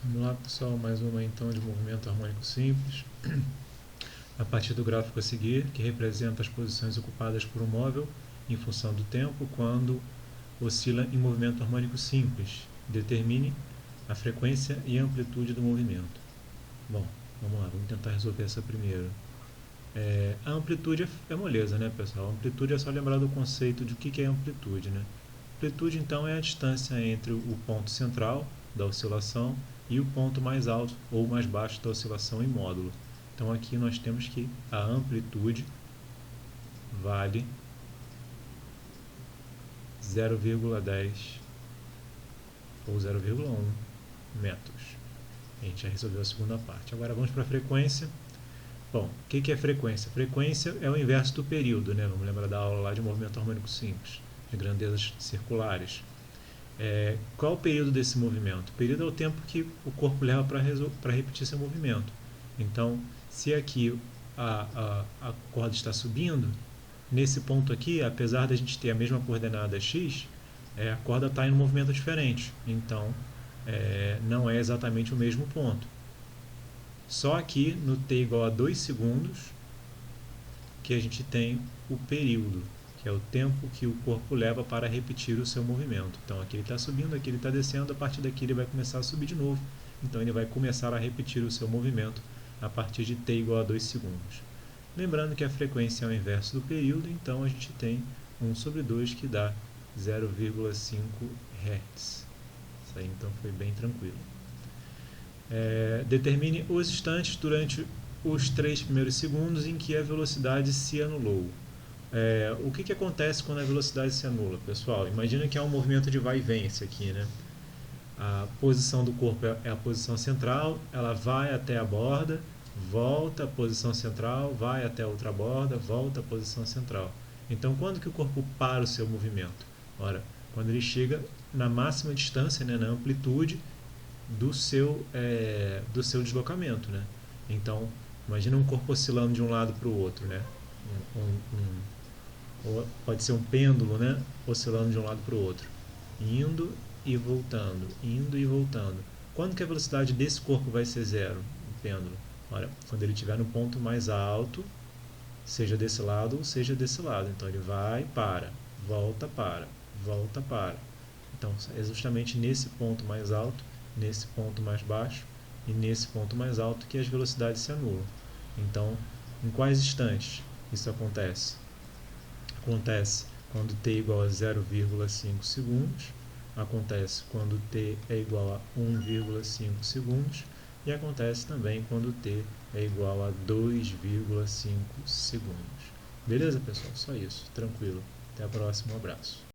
Vamos lá, pessoal, mais uma então de movimento harmônico simples. A partir do gráfico a seguir, que representa as posições ocupadas por um móvel em função do tempo quando oscila em movimento harmônico simples, determine a frequência e a amplitude do movimento. Bom, vamos lá, vamos tentar resolver essa primeiro. A amplitude é moleza, né, pessoal? A amplitude é só lembrar do conceito de o que é amplitude, né? Amplitude, então, é a distância entre o ponto central da oscilação e o ponto mais alto ou mais baixo da oscilação em módulo. Então, aqui nós temos que a amplitude vale 0,10 ou 0,1 metros. A gente já resolveu a segunda parte. Agora vamos para a frequência. Bom, o que é frequência? Frequência é o inverso do período, né? Vamos lembrar da aula lá de movimento harmônico simples, de grandezas circulares. Qual é o período desse movimento? O período é o tempo que o corpo leva para repetir seu movimento. Então, se aqui a corda está subindo, nesse ponto aqui, apesar de a gente ter a mesma coordenada x, a corda está em um movimento diferente. Então, não é exatamente o mesmo ponto. Só aqui no t igual a 2 segundos que a gente tem o período, que é o tempo que o corpo leva para repetir o seu movimento. Então aqui ele está subindo, aqui ele está descendo, a partir daqui ele vai começar a subir de novo. Então ele vai começar a repetir o seu movimento a partir de t igual a 2 segundos. Lembrando que a frequência é o inverso do período, então a gente tem 1 sobre 2 que dá 0,5 Hz. Isso aí então foi bem tranquilo. Determine os instantes durante os 3 primeiros segundos em que a velocidade se anulou. O que acontece quando a velocidade se anula, pessoal? Imagina que é um movimento de vai e vem esse aqui, né? A posição do corpo é a posição central, ela vai até a borda, volta à posição central, vai até a outra borda, volta à posição central. Então, quando que o corpo para o seu movimento? Ora, quando ele chega na máxima distância, né, na amplitude do seu deslocamento, né? Então, imagina um corpo oscilando de um lado para o outro, né? Ou pode ser um pêndulo, né? Oscilando de um lado para o outro, indo e voltando, indo e voltando. Quando que a velocidade desse corpo vai ser zero, o pêndulo? Olha, quando ele estiver no ponto mais alto, seja desse lado ou seja desse lado. Então ele vai, para, volta, para, volta, para. Então é justamente nesse ponto mais alto, nesse ponto mais baixo e nesse ponto mais alto que as velocidades se anulam. Então, em quais instantes isso acontece? Acontece quando t é igual a 0,5 segundos, acontece quando t é igual a 1,5 segundos e acontece também quando t é igual a 2,5 segundos. Beleza, pessoal? Só isso. Tranquilo. Até a próxima. Um abraço.